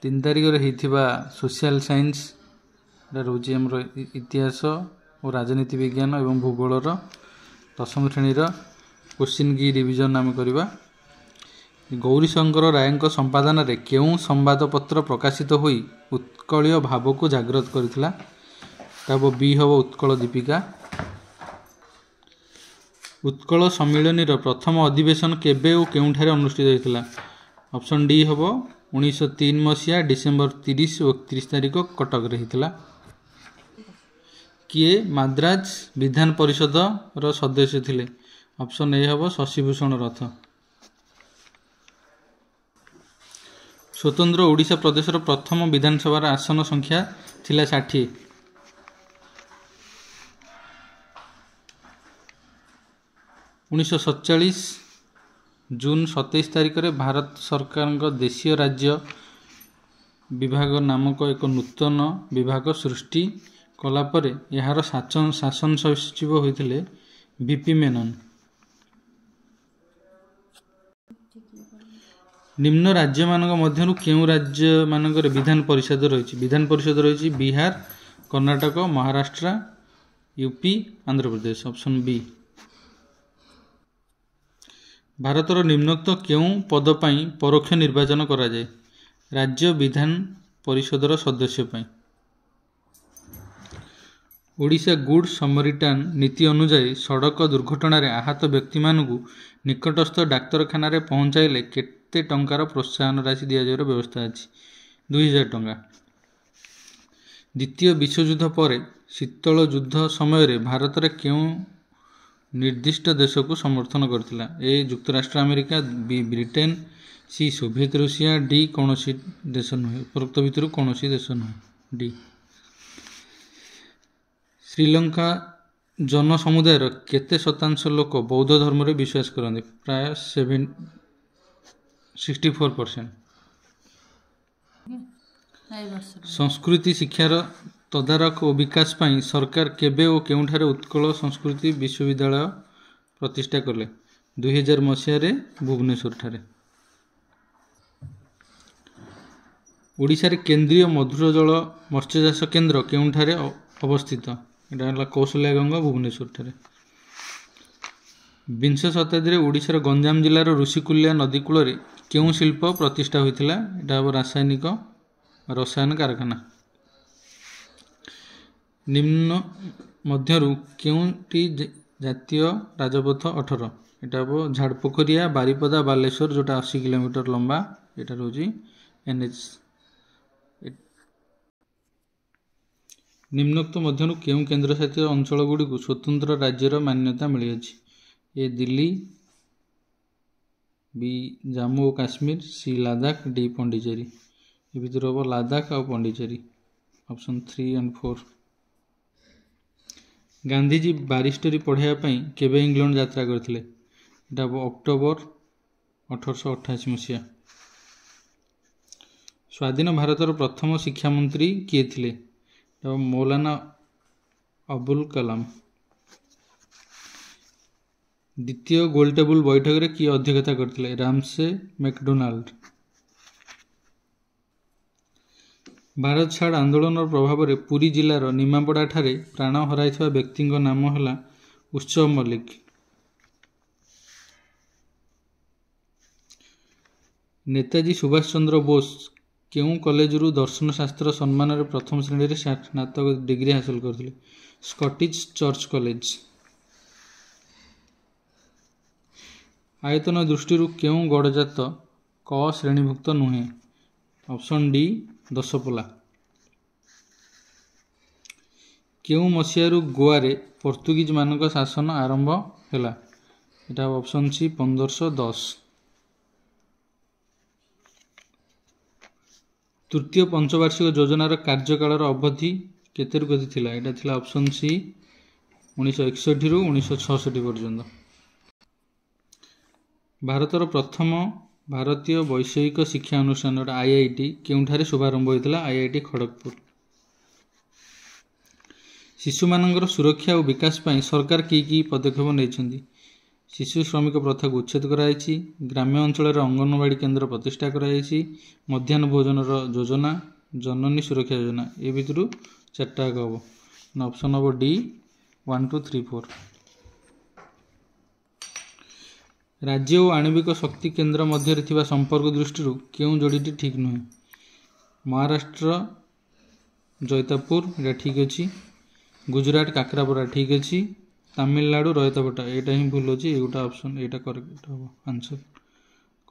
3 तारिखରେ ହେଇଥିବା social science रोचे आम इतिहास और राजनीति विज्ञान एवं भूगोलर 10वीं श्रेणीर क्वेश्चन की रिविजन आम करवा। गौरीशंकर राय संपादन रे केउं संवादपत्र प्रकाशित होई उत्कलीय भाव को जागृत करथिला? तब बी हब उत्कल दीपिका। उत्कल सम्मिलनी प्रथम अधिवेशन केबे और केउंठारे अनुष्ठित होइथिला? ऑप्शन डी हब 1903 मसीहा डिसेम्बर 30 और 31 तारिख कटक रे होइथिला। किए माद्राज विधान परिषद रो सदस्य थिले? ऑप्शन ए हब शशिभूषण रथ। स्वतंत्र ओडिशा प्रदेश प्रथम विधानसभा आसन संख्या थिला 60। (1947) जून 27 तारिख रे भारत सरकार देशीय राज्य विभाग नामक एक नूतन विभाग सृष्टि कलापरे यार शासन सचिव होइथिले वीपी मेनन। निम्न राज्य मानक मध्यरु केउ राज्य मानक विधान परिषद रही? विधान परिषद रही Bihar, Karnataka, Maharashtra, UP, Andhra Pradesh. Option B. भारतर निम्नोक्त केउ पद पई परोक्ष निर्वाचन करा जाए? राज्य विधान परिषदर सदस्य पई। ओडिशा गुड समरिटान नीति अनुसार सड़क दुर्घटना रे आहत व्यक्ति मानकु निकटस्थ डाक्तरखाना रे पहुंचाइले केते टंकार प्रोत्साहन राशि दिया जाय व्यवस्था अछि? 2000 टंका। द्वितीय विश्वयुद्ध पर शीतल युद्ध समय रे भारत रे केउ निर्दिष्ट देश को समर्थन करथिला? ए युक्तराष्ट्र अमेरिका, बी ब्रिटेन, सी सोवियत रूसिया, डी कौनसी देश नुहे। उपरोक्त भितर कौनसी देश नुहे। डी। श्रीलंका जन समुदायर केते शतांश लोक बौद्ध धर्म रे विश्वास करते? प्राय 64%। संस्कृति शिक्षार तदारक और विकास पाई सरकार केबे और केउठारे उत्कल संस्कृति विश्वविद्यालय प्रतिष्ठा कले? 2000 मसीह भुवनेश्वर ठारे। ओडिशा रे केंद्रीय मधुर जल मत्स्यचाष केन्द्र केउठारे अवस्थित? एटा कौशल्या गंगा भुवनेश्वर ठारे। विंश शताब्दी ओडिशार गंजाम जिलार ऋषिकुल्या नदी कूल केउं शिल्प प्रतिष्ठा होइथिला? एटा रसायन कारखाना। निम्न मध्यरु केउंटी जातीय राजपथ 18? एटा झाड़पोखरिया, बारिपदा, बालेश्वर जोटा 80 किलोमीटर लंबा। एटा रोजी एनएच। निम्नोक्त मध्यरु केउं केंद्रशासित अंचल गुडी को स्वतंत्र राज्यर मान्यता मिली अछि? ए दिल्ली, बी जम्मू और काश्मीर, सी लद्दाख, डी पांडिचेरी। ए भितर हम लद्दाख और पांडिचेरी। ऑप्शन 3 और 4। गांधीजी बारिस्टरी पढ़ाई केबे इंग्लैंड यात्रा करथिले? एटा अक्टोबर 1888 मसीहा। स्वाधीन भारतर प्रथम शिक्षा मंत्री किए थिले? मौलाना अबुल कलाम। द्वितीय गोलटेबल बैठक रे किए अध्यक्षता करथिले? Ramsay McDonald. भारत छाड़ आंदोलन प्रभाव रे पुरी जिलार निमापड़ा ठारे प्राण हराइथिबा व्यक्ति नाम है उत्सव मल्लिक। नेताजी सुभाष चंद्र बोस केउं कॉलेज रु दर्शन शास्त्र सम्मान रे प्रथम श्रेणी रे स्नातक डिग्री हासिल करथिले? Scottish church college. आयतन दृष्टि केउं गड़जात क श्रेणीभुक्त नुहे? Option D Daspalla. केउं मसीहारू गोवा रे पोर्तुगीज मानक शासन आरंभ हैला? एटा ऑप्शन सी 1510। तृतीय पंचवार्षिक योजनार कार्यकाल अवधि केते केते थिला? एटा थिला ऑप्शन सी 1961 रु 1966 पर्यंत। भारतर प्रथम भारतीय वैषयिक शिक्षा अनुष्ठान आईआईटी केउंठारे शुभारंभ होइतिला? आईआईटी खड़गपुर। शिशु मानकर सुरक्षा और विकास पाई सरकार की पदक्षेप नहीं? शिशु श्रमिक प्रथा को उच्छेद कराई। ग्राम्य अंचल अंगनवाड़ी केन्द्र प्रतिष्ठा कराई। मध्याह्न भोजन योजना, जननी सुरक्षा योजना। ए भितर 4टा हम ऑप्शन हम डी 1 2 3 4। राज्य और आणविक शक्ति केन्द्र मध्य संपर्क दृष्टि क्यों जोड़ी ठीक नुहे? महाराष्ट्र जैतापुर ये ठीक अच्छी, गुजरात काकरापुरा ठीक अच्छी, तमिलनाडु रयतपटा यहाँ ही भूल अच्छी, एगुटा ऑप्शन यहाँ करेक्ट हम आंसर।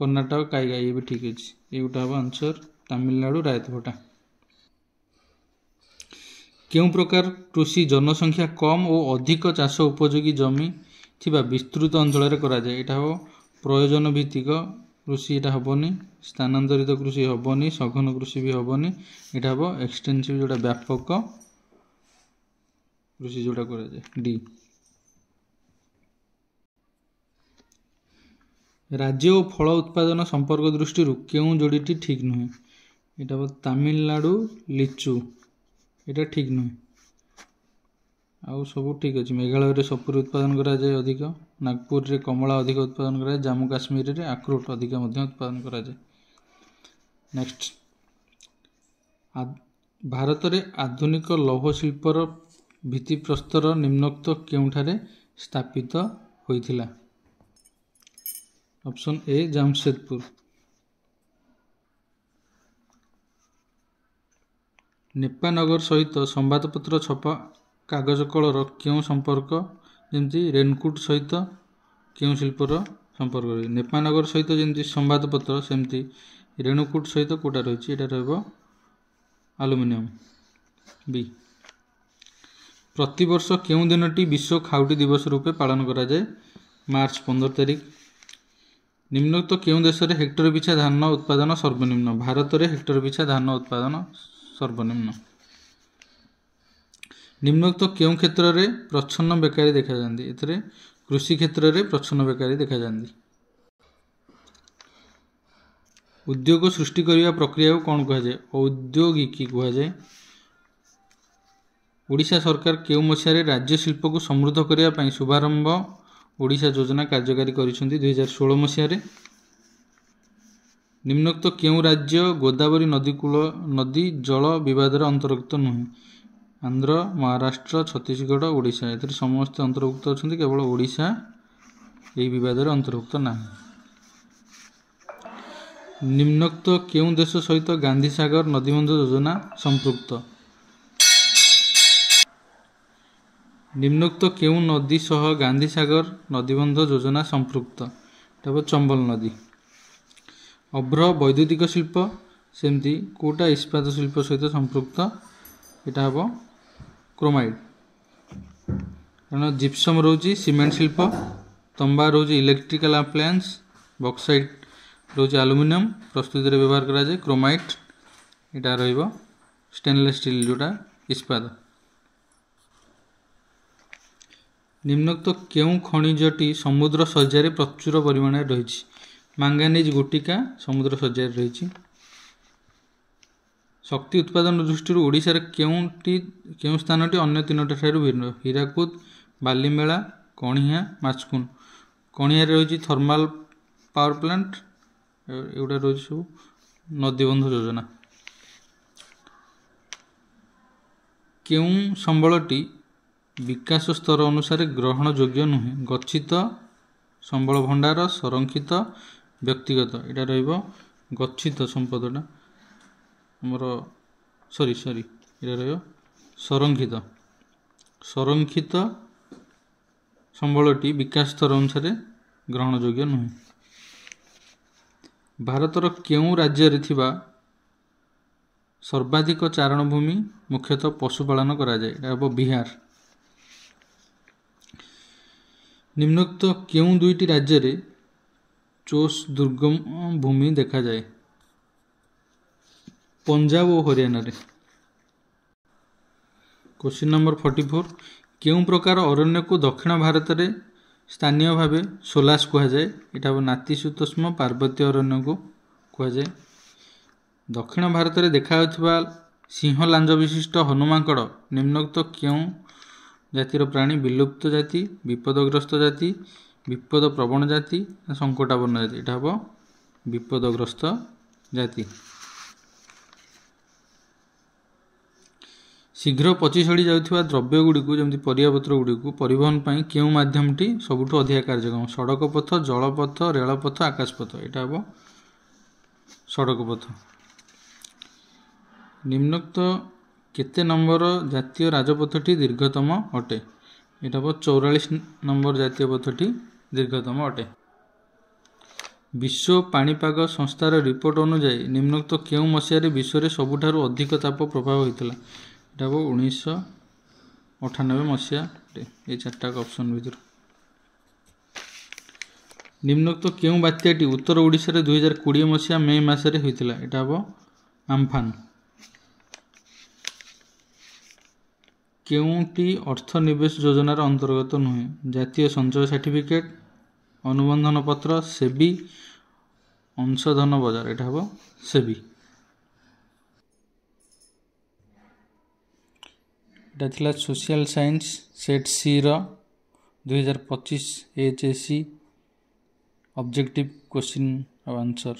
कर्णाटक काईगा ये भी ठीक अच्छी, एगुटा हम आंसर तमिलनाडु रायतपटा। क्यों प्रकार कृषि जनसंख्या कम और अधिक चाष उपयोगी जमी थिबा विस्तृत अंचल करा जाए? यहाँ हम प्रयोजन भित्तिक कृषि यहाँ हेनी, स्थानांतरित कृषि हेनी, सघन कृषि भी हेनी, यहाँ हम एक्सटेंसिव जोड़ा व्यापक कृषि जोड़ा करा जाए डी। राज्य और फल उत्पादन संपर्क दृष्टि क्यों जोड़ी ठीक नुहे? यहाँ तमिलनाडु लिचु यहाँ ठीक नुहे, आउ सब ठीक अच्छे। मेघालय सपुरी उत्पादन करा जाए अधिक, नागपुर रे कमला अधिक उत्पादन कराए, जम्मू काश्मीर रे आखरोट अधिक उत्पादन करा जाए। नेक्स्ट, भारत में आधुनिक लौह शिल्पर भित्तिप्रस्तर निम्नोक्त केउठारे स्थापित होइथिला? Option A Jamshedpur. नेपानगर सहित संवादपत्र छपा कागज कलर क्यों संपर्क, जमती रेनकुट सहित क्यों शिल्पर संपर्क रही? नेपानगर सहित जमती संवादपत्र सेमती रेणुकूट सहित कोटा रही, यहाँ रहा आलुमिनियम बी। प्रतिवर्ष क्यों दिनटी विश्व खाउटी दिवस रूपे पालन करा जाए? मार्च 15 तारिख। निम्नोक्त क्यों देश में हेक्टर पिछा धान उत्पादन सर्वनिम्न? भारत में हेक्टर पिछा धान उत्पादन सर्वनिम्न। निम्नोक्त क्यों क्षेत्र में प्रच्छन्न बेकारी देखा जाती? एथिरे कृषि क्षेत्र में प्रच्छन्न बेकारी देखा जाती। उद्योग सृष्टि करने प्रक्रिया को कौन कह जाए? औद्योगिकी कह जाए। ओडिशा सरकार क्यों मसीह राज्य शिल्प को समृद्ध करने शुभारंभ ओडिशा योजना कार्यकारी करिसेंती 2016 मसीह। निम्नोक्त क्यों राज्य गोदावरी नदी जल विवाद अंतर्भुक्त नुहे? आंध्र, महाराष्ट्र, छत्तीसगढ़, ओडिशा ए समस्त अंतर्भुक्त अच्छा, केवल ओडिशा यही बद अंतर्भुक्त ना। निम्नोक्त क्यों देश सहित गांधी सागर नदीबंध योजना संपृक्त? निम्नोक्त क्यों नदी सह गांधी सागर नदीबंध योजना संपृक्त? चंबल नदी। अभ्र वैद्युतिक शिल्प सेमती कोटा इस्पात शिल्प सहित संपृक्त? यहाँ हम क्रोमाइड, कारण जिप्सम रोची सीमेंट शिल्प, तंबा रोची इलेक्ट्रिकल अप्लायंस, बक्साइट रोची आलुमिनियम प्रस्तुति रे व्यवहार करा जाए। क्रोमाइट यहाँ रहिबो स्टेनलेस स्टील जोटा इस्पात। निम्नोक्त क्यों खनिजटी समुद्र शय्यारे प्रचुर परिमाण रही? मांगानीज गुटिका समुद्र शय्यारे रही। शक्ति उत्पादन दृष्टि ओडिशा रे क्यों स्थानटी अन्य 3टा ठारू भिन्न? हीराकुद, बालीमेला, कणिया, माचकुंड। कणिया रही थर्माल पावर प्लांट, एगुड़ा रही सब नदीबंध योजना। क्यों संबलटी विकास स्तर अनुसार ग्रहण योग्य नुहे? गच्छित, संबल भंडार, संरक्षित, व्यक्तिगत। यहाँ रहिबो गच्छित संपदटा आमर सॉरी यहाँ रहिबो संरक्षित। संरक्षित संबलटी विकास स्तर अनुसार ग्रहण योग्य नुहे। भारतर क्यों राज्य रे थिबा सर्वाधिक चारण भूमि मुख्यतः पशुपालन करा जाए? यहाँ बिहार। निम्नोक्त क्यों 2टी राज्य रे चोस दुर्गम भूमि देखा जाए? पंजाब और हरियाणा रे। क्वेश्चन नंबर 44, क्यों प्रकार अरण्य को दक्षिण भारत में स्थानीय भाव सोलास कह जाए? यहाँ नातिशीतोष्ण पार्वत्य अरण्य को कह जाए। दक्षिण भारत में देखा सिंह लांज विशिष्ट हनुमाकड़ निम्नोक्त क्यों जातिर प्राणी? विलुप्त जाति, विपदग्रस्त जाति, विपद प्रवण जाति संकटापन्न जाति यहाँ हम विपदग्रस्त जाति। शीघ्र पची सड़ी जाउथिबा द्रव्य गुड़िक जमी परियापत्र गुड़िक परिवहन पर क्यों माध्यमटी सबुठ अधिक कार्यक्षम सड़क पथ जलपथ रेलपथ आकाशपथ यहाँ हम सड़क पथ। निम्नोक्त केते नंबर जातीय राजपथटी दीर्घतम अटे यहाँ हम 44 नंबर जातीय पथटी दीर्घतम अटे। विश्व पाणीपाग संस्थार रिपोर्ट अनुसार निम्नोक्त केउं मसीह विश्व में सबुठारु अधिक ताप प्रभाव होता यहाँ हम 1998 मसीहा ये चार्टा ऑप्शन भर। निम्नोक्त केउं बात्याटी उत्तर ओडिशा 2020 मसीहा मे मासरे होता यहाँ हम आम्फान। केउंटी अर्थ निवेश योजनार अंतर्गत नुहे जातीय संचय सर्टिफिकेट अनुबंधन पत्र सेबी अंशधन बजार यहाँ हम सेबी। यहाँ थिला सोशल साइंस सेट सी रो 2025 HSC ऑब्जेक्टिव क्वेश्चन आंसर।